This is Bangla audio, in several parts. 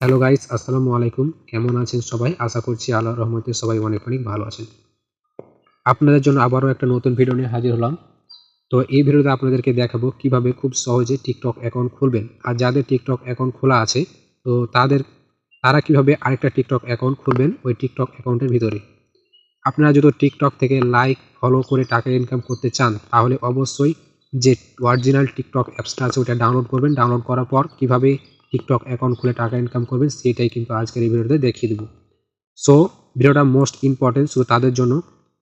হ্যালো গাইস, আসসালামু আলাইকুম। কেমন আছেন সবাই? আশা করছি আল্লাহর রহমতে সবাই অনেক ভালো আছেন। আপনাদের জন্য আবারও একটা নতুন ভিডিও নিয়ে হাজির হলাম। তো এই ভিডিওতে আপনাদেরকে দেখাবো কিভাবে খুব সহজে TikTok অ্যাকাউন্ট খুলবেন। আর যাদের TikTok অ্যাকাউন্ট খোলা আছে তো তারা কিভাবে আরেকটা TikTok অ্যাকাউন্ট খুলবেন ওই TikTok অ্যাকাউন্টের ভিতরে। আপনারা যদি TikTok থেকে লাইক, ফলো করে টাকা ইনকাম করতে চান তাহলে অবশ্যই যে অরিজিনাল TikTok অ্যাপসটা আছে ওটা ডাউনলোড করবেন। ডাউনলোড করার পর কিভাবে TikTok অ্যাকাউন্ট খুলে টাকা ইনকাম করবেন সেটাই কিন্তু আজকের এই ভিডিওতে দেখিয়ে দেব। সো ভিডিওটা মোস্ট ইম্পর্টেন্ট শুধু তাদের জন্য।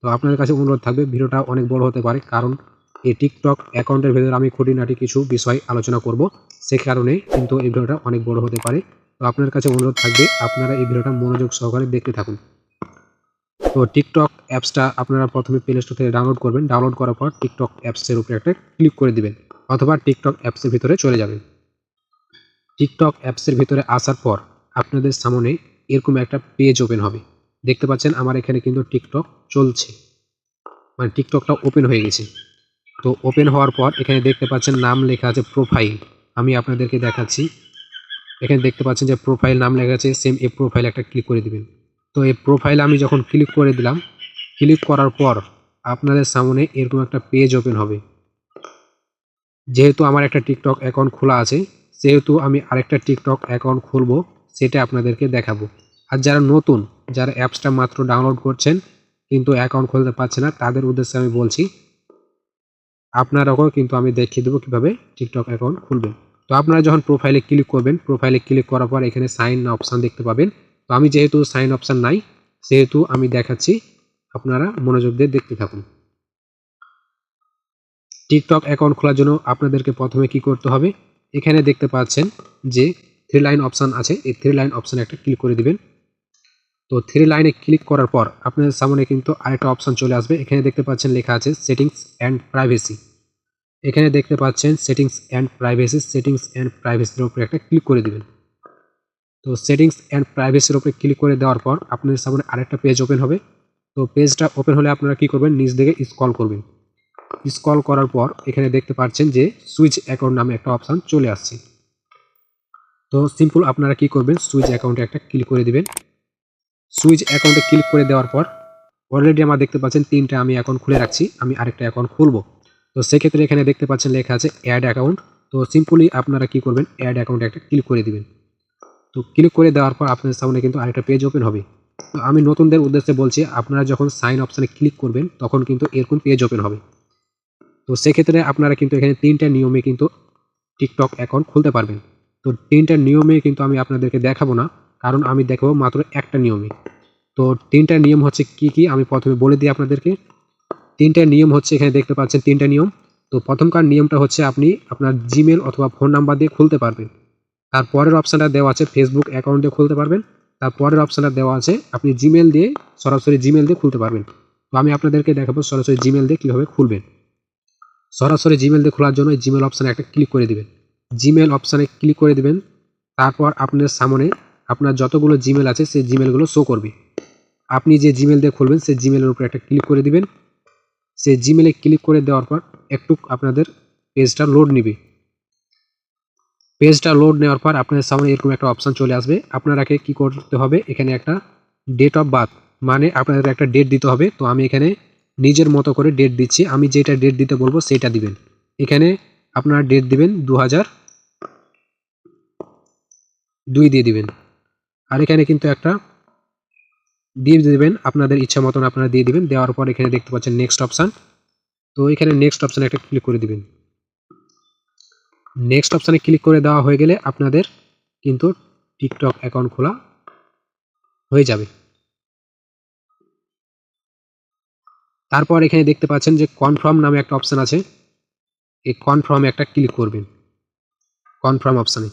তো আপনাদের কাছে অনুরোধ থাকবে ভিডিওটা অনেক বড় হতে পারে, কারণ এই TikTok অ্যাকাউন্টের ভেতরে আমি খুঁটিনাটি কিছু বিষয় আলোচনা করব। সে কারণে কিন্তু এই ভিডিওটা অনেক বড় হতে পারে। তো আপনার কাছে অনুরোধ থাকবে আপনারা এই ভিডিওটা মনোযোগ সহকারে দেখতে থাকুন। তো TikTok অ্যাপসটা আপনারা প্রথমে প্লে স্টোর থেকে ডাউনলোড করবেন। ডাউনলোড করার পর TikTok অ্যাপসের উপরে একটা ক্লিক করে দিবেন অথবা TikTok অ্যাপসের ভিতরে চলে যাবেন। TikTok অ্যাপসের ভিতরে আসার পর আপনাদের সামনে এরকম একটা পেজ ওপেন হবে। দেখতে পাচ্ছেন আমার এখানে কিন্তু TikTok চলছে, মানে TikTokটা ওপেন হয়ে গেছে। তো ওপেন হওয়ার পর এখানে দেখতে পাচ্ছেন নাম লেখা আছে প্রোফাইল। আমি আপনাদেরকে দেখাচ্ছি। এখানে দেখতে পাচ্ছেন যে প্রোফাইল নাম লেখা আছে, সেম এই প্রোফাইলে একটা ক্লিক করে দিবেন। তো এই প্রোফাইলে আমি যখন ক্লিক করে দিলাম, ক্লিক করার পর আপনাদের সামনে এরকম একটা পেজ ওপেন হবে। যেহেতু আমার একটা TikTok অ্যাকাউন্ট খোলা আছে, সেহেতু আমি আরেকটা TikTok অ্যাকাউন্ট খুলব, সেটা আপনাদেরকে দেখাবো। আর যারা নতুন, যারা অ্যাপসটা মাত্র ডাউনলোড করছেন কিন্তু অ্যাকাউন্ট খুলতে পারছে না, তাদের উদ্দেশ্যে আমি বলছি আপনারাও কিন্তু আমি দেখিয়ে দেবো কীভাবে TikTok অ্যাকাউন্ট খুলবেন। তো আপনারা যখন প্রোফাইলে ক্লিক করবেন, প্রোফাইলে ক্লিক করার পর এখানে সাইন অপশান দেখতে পাবেন। তো আমি যেহেতু সাইন অপশান নাই সেহেতু আমি দেখাচ্ছি, আপনারা মনোযোগ দিয়ে দেখতে থাকুন। TikTok অ্যাকাউন্ট খোলার জন্য আপনাদেরকে প্রথমে কি করতে হবে, এখানে দেখতে পাচ্ছেন যে 3 লাইন অপশান আছে, এই 3 লাইন অপশানে একটা ক্লিক করে দিবেন। তো 3 লাইনে ক্লিক করার পর আপনাদের সামনে কিন্তু আরেকটা অপশান চলে আসবে। এখানে দেখতে পাচ্ছেন লেখা আছে সেটিংস অ্যান্ড প্রাইভেসি। এখানে দেখতে পাচ্ছেন সেটিংস অ্যান্ড প্রাইভেসির উপরে একটা ক্লিক করে দিবেন। তো সেটিংস অ্যান্ড প্রাইভেসির উপরে ক্লিক করে দেওয়ার পর আপনাদের সামনে আরেকটা পেজ ওপেন হবে। তো পেজটা ওপেন হলে আপনারা কি করবেন, নিচ দিকে স্ক্রল করবেন। স্ক্রল করার পর এখানে দেখতে পাচ্ছেন যে সুইচ অ্যাকাউন্ট নামে একটা অপশান চলে আসছে। তো সিম্পল আপনারা কি করবেন, সুইচ অ্যাকাউন্টে একটা ক্লিক করে দিবেন। সুইচ অ্যাকাউন্টে ক্লিক করে দেওয়ার পর অলরেডি আমরা দেখতে পাচ্ছেন 3টা আমি অ্যাকাউন্ট খুলে রাখছি, আমি আরেকটা অ্যাকাউন্ট খুলবো। তো সেক্ষেত্রে এখানে দেখতে পাচ্ছেন লেখা আছে অ্যাড অ্যাকাউন্ট। তো সিম্পলি আপনারা কি করবেন, অ্যাড অ্যাকাউন্টে একটা ক্লিক করে দিবেন। তো ক্লিক করে দেওয়ার পর আপনাদের সামনে কিন্তু আরেকটা পেজ ওপেন হবে। তো আমি নতুনদের উদ্দেশ্যে বলছি, আপনারা যখন সাইন অপশানে ক্লিক করবেন তখন কিন্তু এরকম পেজ ওপেন হবে। তো সেক্ষেত্রে আপনারা কিন্তু এখানে 3টা নিয়মে কিন্তু TikTok অ্যাকাউন্ট খুলতে পারবেন। তো 3টা নিয়মে কিন্তু আমি আপনাদেরকে দেখাবো না, কারণ আমি দেখাবো মাত্র একটা নিয়মে। তো 3টা নিয়ম হচ্ছে কি কি আমি প্রথমে বলে দিই আপনাদেরকে। 3টা নিয়ম হচ্ছে, এখানে দেখতে পাচ্ছেন 3টা নিয়ম। তো প্রথমকার নিয়মটা হচ্ছে আপনি আপনার জিমেল অথবা ফোন নাম্বার দিয়ে খুলতে পারবেন। তারপরের অপশানটা দেওয়া আছে ফেসবুক অ্যাকাউন্ট দিয়ে খুলতে পারবেন। তারপরের অপশানটা দেওয়া আছে আপনি জিমেল দিয়ে, সরাসরি জিমেল দিয়ে খুলতে পারবেন। তো আমি আপনাদেরকে দেখাবো সরাসরি জিমেল দিয়ে কীভাবে খুলবেন। সরাসরি জিমেল দিয়ে খোলার জন্য জিমেল অপশানে একটা ক্লিক করে দিবেন। জিমেল অপশানে ক্লিক করে দিবেন। তারপর আপনার সামনে আপনার যতগুলো জিমেল আছে সেই জিমেলগুলো শো করবে। আপনি যে জিমেল দিয়ে খুলবেন সেই জিমেলের উপরে একটা ক্লিক করে দিবেন। সেই জিমেলে ক্লিক করে দেওয়ার পর একটু আপনাদের পেজটা লোড নেবে। পেজটা লোড নেওয়ার পর আপনাদের সামনে এরকম একটা অপশান চলে আসবে। আপনারাকে কি করতে হবে, এখানে একটা ডেট অফ বার্থ, মানে আপনাদের একটা ডেট দিতে হবে। তো আমি এখানে নিজের মতো করে ডেট দিচ্ছি, আমি যেটা ডেট দিতে বলবো সেটা দিবেন। এখানে আপনারা ডেট দিবেন 2002 দিয়ে দিবেন। আর এখানে কিন্তু একটা দিয়ে দেবেন আপনাদের ইচ্ছা মতন, আপনারা দিয়ে দিবেন। দেওয়ার পর এখানে দেখতে পাচ্ছেন নেক্সট অপশান। তো এখানে নেক্সট অপশানে একটা ক্লিক করে দিবেন। নেক্সট অপশানে ক্লিক করে দেওয়া হয়ে গেলে আপনাদের কিন্তু TikTok অ্যাকাউন্ট খোলা হয়ে যাবে। তারপর এখানে দেখতে পাচ্ছেন যে কনফার্ম নামে একটা অপশান আছে, এই কনফার্মে একটা ক্লিক করবেন। কনফার্ম অপশানে,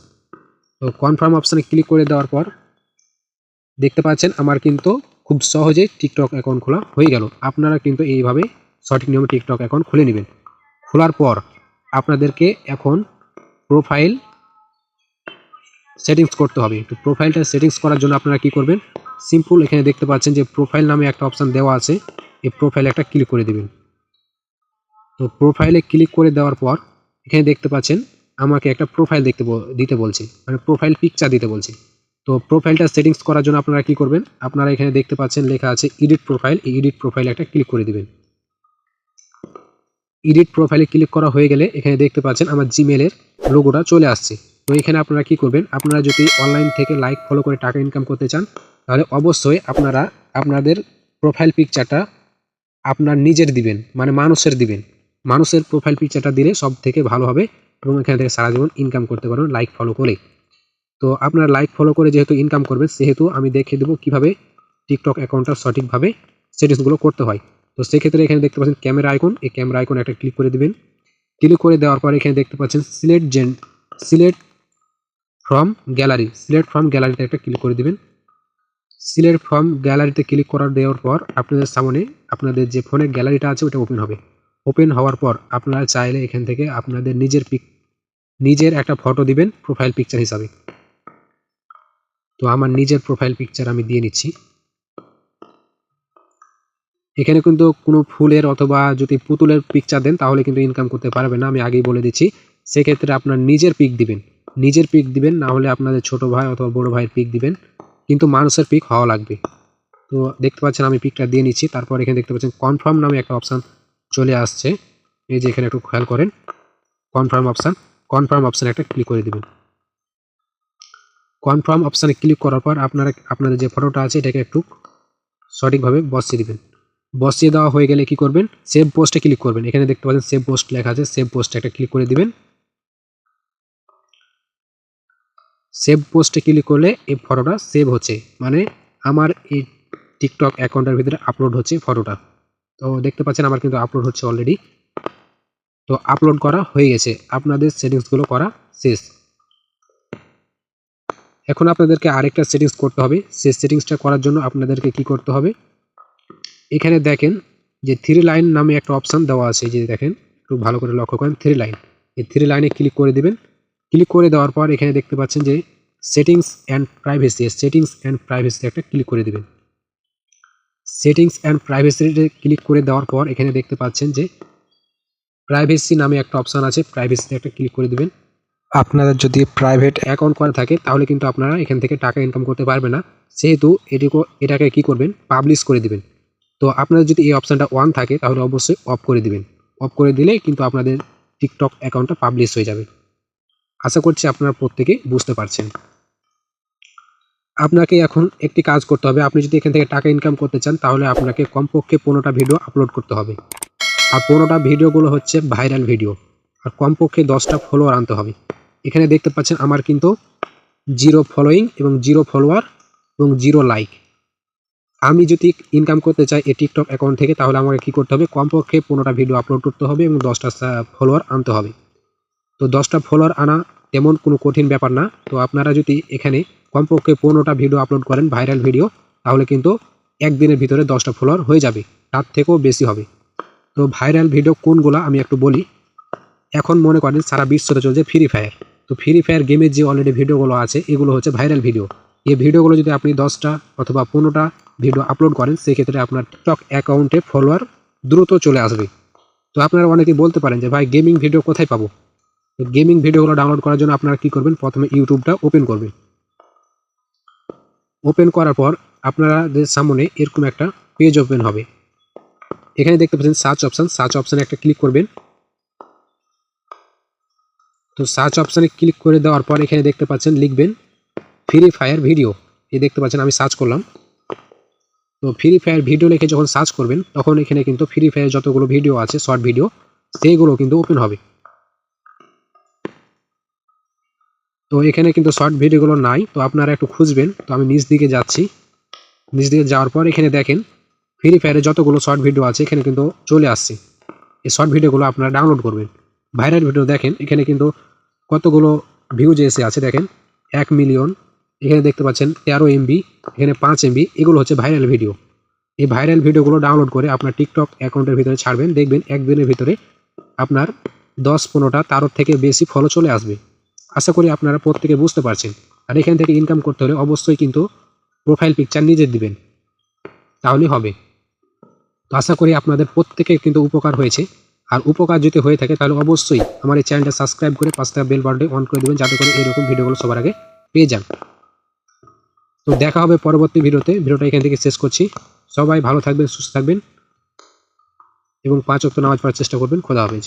তো কনফার্ম অপশানে ক্লিক করে দেওয়ার পর দেখতে পাচ্ছেন আমার কিন্তু খুব সহজেই TikTok অ্যাকাউন্ট খোলা হয়ে গেল। আপনারা কিন্তু এইভাবে সঠিক নিয়মে TikTok অ্যাকাউন্ট খুলে নেবেন। খোলার পর আপনাদেরকে এখন প্রোফাইল সেটিংস করতে হবে। তো প্রোফাইলটা সেটিংস করার জন্য আপনারা কি করবেন, সিম্পল এখানে দেখতে পাচ্ছেন যে প্রোফাইল নামে একটা অপশান দেওয়া আছে, এই প্রোফাইলে একটা ক্লিক করে দিবেন। তো প্রোফাইলে ক্লিক করে দেওয়ার পর এখানে দেখতে পাচ্ছেন আমাকে একটা প্রোফাইল দিতে বলছে, মানে প্রোফাইল পিকচার দিতে বলছে। তো প্রোফাইলটা সেটিংস করার জন্য আপনারা কি করবেন, আপনারা এখানে দেখতে পাচ্ছেন লেখা আছে এডিট প্রোফাইল, এই এডিট প্রোফাইলে একটা ক্লিক করে দিবেন। এডিট প্রোফাইলে ক্লিক করা হয়ে গেলে এখানে দেখতে পাচ্ছেন আমার জিমেলের লোগোটা চলে আসছে। তো এখানে আপনারা কি করবেন, আপনারা যদি অনলাইন থেকে লাইক ফলো করে টাকা ইনকাম করতে চান তাহলে অবশ্যই আপনারা আপনাদের প্রোফাইল পিকচারটা আপনার নিজের দিবেন, মানে মানুষের দিবেন। মানুষের প্রোফাইল পিকচারটা দিলে সব থেকে ভালো হবে এবং এখান থেকে সারা জীবন ইনকাম করতে পারবেন লাইক ফলো করে। তো আপনারা লাইক ফলো করে যেহেতু ইনকাম করবেন, সেহেতু আমি দেখিয়ে দেবো কীভাবে টিকটক অ্যাকাউন্টটা সঠিকভাবে সেটিংসগুলো করতে হয়। তো সেক্ষেত্রে এখানে দেখতে পাচ্ছেন ক্যামেরা আইকন, এই ক্যামেরা আইকন একটা ক্লিক করে দিবেন। ক্লিক করে দেওয়ার পর এখানে দেখতে পাচ্ছেন select from gallery, select from গ্যালারিতে একটা ক্লিক করে দিবেন। সিলেক্ট ফ্রম গ্যালারিতে ক্লিক করার দেওয়ার পর আপনাদের সামনে আপনাদের যে ফোনের গ্যালারিটা আছে ওটা ওপেন হবে। ওপেন হওয়ার পর আপনারা চাইলে এখান থেকে আপনাদের নিজের একটা ফটো দিবেন প্রোফাইল পিকচার হিসাবে। তো আমার নিজের প্রোফাইল পিকচার আমি দিয়ে নিচ্ছি। এখানে কিন্তু কোনো ফুলের অথবা যদি পুতুলের পিকচার দেন তাহলে কিন্তু ইনকাম করতে পারবেন না, আমি আগেই বলে দিচ্ছি। সেক্ষেত্রে আপনার নিজের পিক দিবেন, নিজের পিক দিবেন, না হলে আপনাদের ছোট ভাই অথবা বড় ভাইয়ের পিক দিবেন, কিন্তু মানুষের পিক হওয়া লাগবে। তো দেখতে পাচ্ছেন আমি পিকটা দিয়ে নিচ্ছি। তারপর এখানে দেখতে পাচ্ছেন কনফার্ম নামে একটা অপশান চলে আসছে, এই যে এখানে একটু খেয়াল করেন কনফার্ম অপশানে একটা ক্লিক করে দিবেন। কনফার্ম অপশানে ক্লিক করার পর আপনাদের যে ফটোটা আছে এটাকে একটু সঠিকভাবে বসিয়ে দিবেন। বসিয়ে দেওয়া হয়ে গেলে কি করবেন, সেভ পোস্টে ক্লিক করবেন। এখানে দেখতে পাচ্ছেন সেভ পোস্ট লেখা আছে, সেভ পোস্টে একটা ক্লিক করে দিবেন। সেভ পোস্টে ক্লিক করলে এই ফটোটা সেভ হচ্ছে, মানে আমার এই টিকটক অ্যাকাউন্টের ভিতরে আপলোড হচ্ছে ফটোটা। তো দেখতে পাচ্ছেন আমার কিন্তু আপলোড হচ্ছে অলরেডি। তো আপলোড করা হয়ে গেছে, আপনাদের সেটিংসগুলো করা শেষ। এখন আপনাদেরকে আরেকটা সেটিংস করতে হবে। সেই সেটিংসটা করার জন্য আপনাদেরকে কি করতে হবে, এখানে দেখেন যে 3 লাইন নামে একটা অপশান দেওয়া আছে, যে দেখেন একটু ভালো করে লক্ষ্য করেন 3 লাইন, এই 3 লাইনে ক্লিক করে দিবেন। ক্লিক করে দেওয়ার পর এখানে দেখতে পাচ্ছেন যে সেটিংস অ্যান্ড প্রাইভেসি একটা ক্লিক করে দিবেন। সেটিংস অ্যান্ড প্রাইভেসিতে ক্লিক করে দেওয়ার পর এখানে দেখতে পাচ্ছেন যে প্রাইভেসি নামে একটা অপশান আছে, প্রাইভেসিতে একটা ক্লিক করে দিবেন। আপনাদের যদি প্রাইভেট অ্যাকাউন্ট করা থাকে তাহলে কিন্তু আপনারা এখান থেকে টাকা ইনকাম করতে পারবেন না, সেহেতু এটাকে কি করবেন, পাবলিশ করে দিবেন। তো আপনাদের যদি এই অপশানটা অন থাকে তাহলে অবশ্যই অফ করে দিবেন। অফ করে দিলে কিন্তু আপনাদের টিকটক অ্যাকাউন্টটা পাবলিশ হয়ে যাবে। আশা করছি আপনারা প্রত্যেকে বুঝতে পারছেন। আপনাকে এখন একটি কাজ করতে হবে, আপনি যদি এখান থেকে টাকা ইনকাম করতে চান তাহলে আপনাকে কমপক্ষে 15টা ভিডিও আপলোড করতে হবে। আর 15টা ভিডিওগুলো হচ্ছে ভাইরাল ভিডিও, আর কমপক্ষে 10টা ফলোয়ার আনতে হবে। এখানে দেখতে পাচ্ছেন আমার কিন্তু 0 ফলোয়িং এবং 0 ফলোয়ার এবং 0 লাইক। আমি যদি ইনকাম করতে চাই এই টিকটক অ্যাকাউন্ট থেকে তাহলে আমাকে কী করতে হবে, কমপক্ষে 15টা ভিডিও আপলোড করতে হবে এবং 10টা ফলোয়ার আনতে হবে। তো 10টা ফলোয়ার আনা তেমন কোনো কঠিন ব্যাপার না। তো আপনারা যদি এখানে কমপক্ষে 15টা ভিডিও আপলোড করেন ভাইরাল ভিডিও, তাহলে কিন্তু একদিনের ভিতরে 10টা ফলোয়ার হয়ে যাবে, তার থেকেও বেশি হবে। তো ভাইরাল ভিডিও কোনগুলো আমি একটু বলি। এখন মনে করেন সারা বিশ্বতে চলছে ফ্রি ফায়ার, তো ফ্রি ফায়ার গেমের যে অলরেডি ভিডিওগুলো আছে এগুলো হচ্ছে ভাইরাল ভিডিও। এই ভিডিওগুলো যদি আপনি 10টা অথবা 15টা ভিডিও আপলোড করেন সেক্ষেত্রে আপনার টিকটক অ্যাকাউন্টে ফলোয়ার দ্রুত চলে আসবে। তো আপনারা অনেকেই বলতে পারেন যে ভাই গেমিং ভিডিও কোথায় পাবো। তো গেমিং ভিডিওগুলো ডাউনলোড করার জন্য আপনারা কী করবেন, প্রথমে ইউটিউবটা ওপেন করবেন। ওপেন করার পর আপনাদের সামনে এরকম একটা পেজ ওপেন হবে। এখানে দেখতে পাচ্ছেন সার্চ অপশানে একটা ক্লিক করবেন। তো সার্চ অপশানে ক্লিক করে দেওয়ার পর এখানে দেখতে পাচ্ছেন লিখবেন ফ্রি ফায়ার ভিডিও। এই দেখতে পাচ্ছেন আমি সার্চ করলাম। তো ফ্রি ফায়ার ভিডিও লিখে যখন সার্চ করবেন তখন এখানে কিন্তু ফ্রি ফায়ার যতগুলো ভিডিও আছে শর্ট ভিডিও সেইগুলো কিন্তু ওপেন হবে। তো এখানে কিন্তু শর্ট ভিডিওগুলো নাই, তো আপনারা একটু খুঁজবেন। তো আমি নিচ দিকে যাচ্ছি, নিচ দিকে যাওয়ার পর এখানে দেখেন ফ্রি ফায়ারে যতগুলো শর্ট ভিডিও আছে এখানে কিন্তু চলে আসছে। এই শর্ট ভিডিওগুলো আপনারা ডাউনলোড করবেন। ভাইরাল ভিডিও দেখেন এখানে কিন্তু কতগুলো ভিউজ এসে আছে, দেখেন 1 মিলিয়ন, এখানে দেখতে পাচ্ছেন 13 MB, এখানে 5 MB, এগুলো হচ্ছে ভাইরাল ভিডিও। এই ভাইরাল ভিডিওগুলো ডাউনলোড করে আপনার টিকটক অ্যাকাউন্টের ভিতরে ছাড়বেন, দেখবেন একদিনের ভিতরে আপনার 10-15টা তারও থেকে বেশি ফলো চলে আসবে। আশা করি আপনারা প্রত্যেকে বুঝতে পারছেন। আর এখান থেকে ইনকাম করতে হলে অবশ্যই কিন্তু প্রোফাইল পিকচার নিজের দিবেন, তাহলেই হবে। তো আশা করি আপনাদের প্রত্যেকের কিন্তু উপকার হয়েছে। আর উপকার যদি হয়ে থাকে তাহলে অবশ্যই আমার এই চ্যানেলটা সাবস্ক্রাইব করে পাশে বেল বাটনটি অন করে দেবেন, যাতে করে এরকম ভিডিওগুলো সবার আগে পেয়ে যান। তো দেখা হবে পরবর্তী ভিডিওতে। ভিডিওটা এখান থেকে শেষ করছি। সবাই ভালো থাকবেন, সুস্থ থাকবেন এবং 5 ওয়াক্ত নামাজ পড়ার চেষ্টা করবেন। খোদা হাফেজ।